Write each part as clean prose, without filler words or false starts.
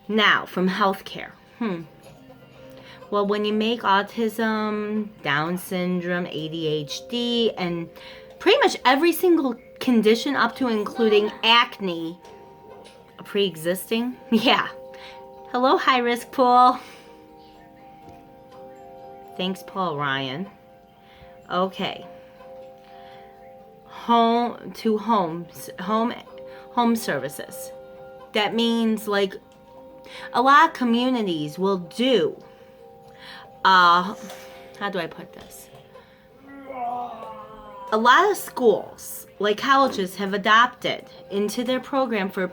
Now, from healthcare. Well, when you make autism, Down syndrome, ADHD, and pretty much every single condition up to including acne pre-existing, yeah. Hello, high risk pool. Thanks, Paul Ryan. Okay. Home services. That means like a lot of communities will do. How do I put this? A lot of schools, like colleges, have adopted into their program for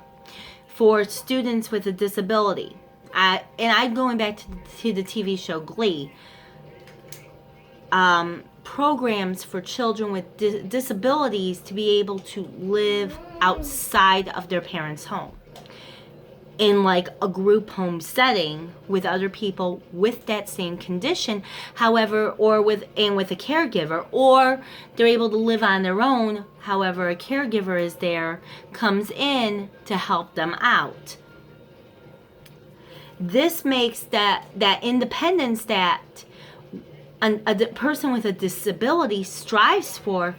students with a disability. And I'm going back to the TV show Glee. Programs for children with disabilities to be able to live outside of their parents' home in like a group home setting with other people with that same condition, however, or with a caregiver, or they're able to live on their own, however a caregiver is there, comes in to help them out. This makes that independence that a person with a disability strives for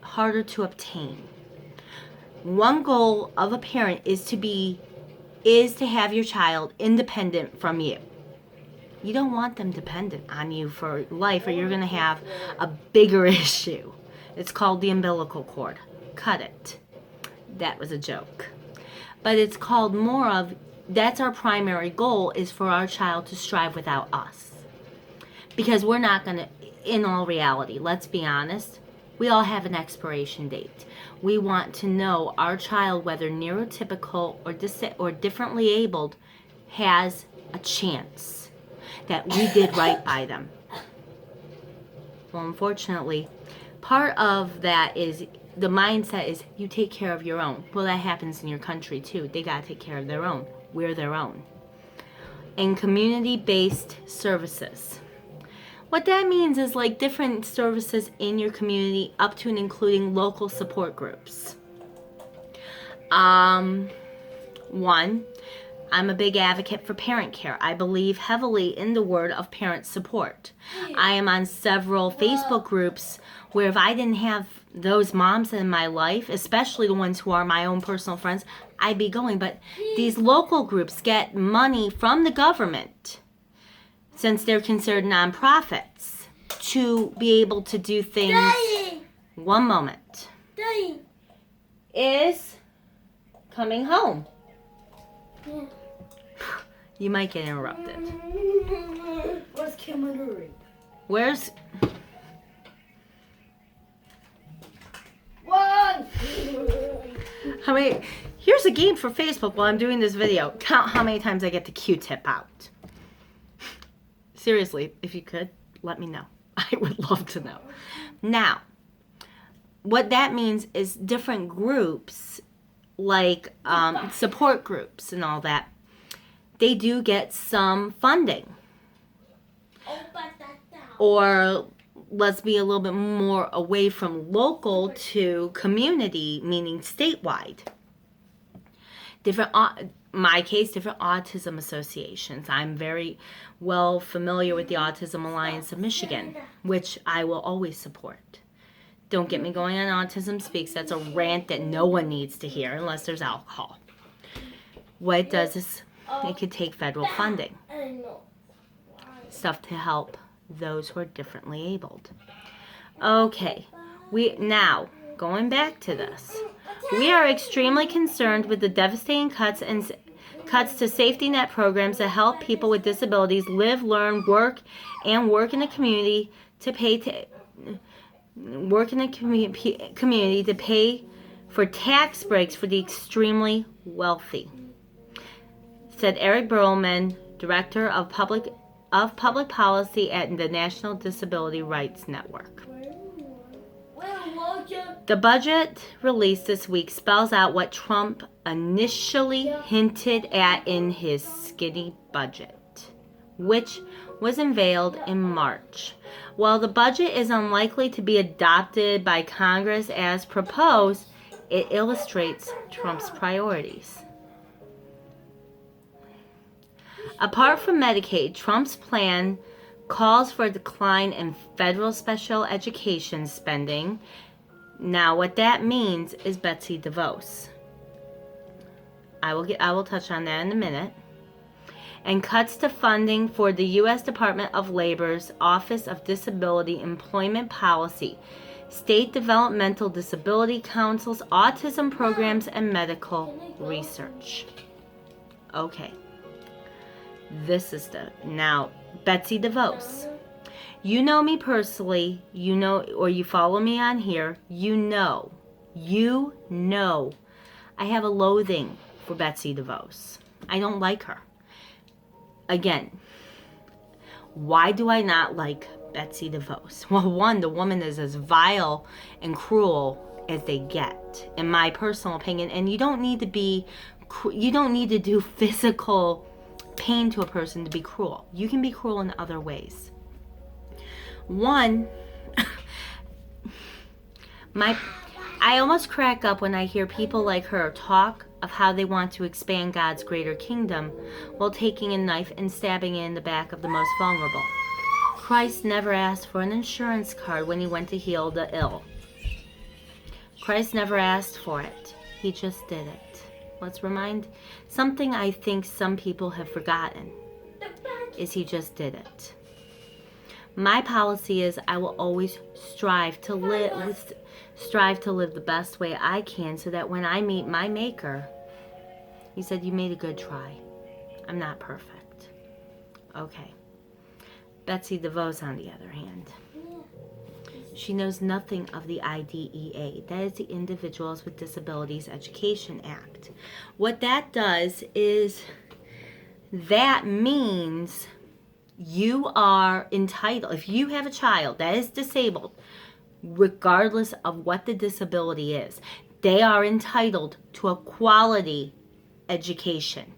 harder to obtain. One goal of a parent is to have your child independent from you. You don't want them dependent on you for life, or you're going to have a bigger issue. It's called the umbilical cord. Cut it. That was a joke. But it's called more of, that's our primary goal, is for our child to strive without us. Because we're not going to, in all reality, let's be honest, we all have an expiration date. We want to know our child, whether neurotypical or differently abled, has a chance, that we did right by them. Well, unfortunately, part of that is the mindset is you take care of your own. Well, that happens in your country too. They got to take care of their own. We're their own. And community-based services. What that means is like different services in your community up to and including local support groups. One, I'm a big advocate for parent care. I believe heavily in the word of parent support. I am on several Facebook groups where if I didn't have those moms in my life, especially the ones who are my own personal friends, I'd be going. But these local groups get money from the government, since they're considered nonprofits, to be able to do things. Daddy. One moment. Daddy. Is coming home. Yeah. You might get interrupted. Where's Kimberly? Where's... One. How many... Here's a game for Facebook while I'm doing this video. Count how many times I get the Q-tip out. Seriously, if you could, let me know. I would love to know. Now, what that means is different groups, like support groups and all that, they do get some funding. Or let's be a little bit more away from local to community, meaning statewide. Different autism associations. I'm very well familiar with the Autism Alliance of Michigan, which I will always support. Don't get me going on Autism Speaks. That's a rant that no one needs to hear unless there's alcohol. What it does is it could take federal funding. Stuff to help those who are differently abled. Okay, now going back to this. We are extremely concerned with the devastating cuts to safety net programs that help people with disabilities live, learn, work in a community to pay community to pay for tax breaks for the extremely wealthy, said Eric Berlman, Director of Public Policy at the National Disability Rights Network. The budget released this week spells out what Trump initially hinted at in his skinny budget, which was unveiled in March. While the budget is unlikely to be adopted by Congress as proposed, it illustrates Trump's priorities. Apart from Medicaid, Trump's plan calls for a decline in federal special education spending. Now, what that means is Betsy DeVos. I will touch on that in a minute. And cuts to funding for the U.S. Department of Labor's Office of Disability Employment Policy, state developmental disability councils, autism programs, and medical research. Okay. This is now, Betsy DeVos. You know me personally, you know, or you follow me on here, you know, I have a loathing for Betsy DeVos. I don't like her. Again, why do I not like Betsy DeVos? Well, one, the woman is as vile and cruel as they get, in my personal opinion. And you don't need to do physical pain to a person to be cruel. You can be cruel in other ways. One, I almost crack up when I hear people like her talk of how they want to expand God's greater kingdom while taking a knife and stabbing it in the back of the most vulnerable. Christ never asked for an insurance card when he went to heal the ill. Christ never asked for it. He just did it. Let's remind something I think some people have forgotten is he just did it. My policy is I will always strive to live the best way I can so that when I meet my maker, he said, you made a good try. I'm not perfect. Okay. Betsy DeVos, on the other hand, she knows nothing of the IDEA. That is the Individuals with Disabilities Education Act. What that does is that means you are entitled, if you have a child that is disabled, regardless of what the disability is, they are entitled to a quality education.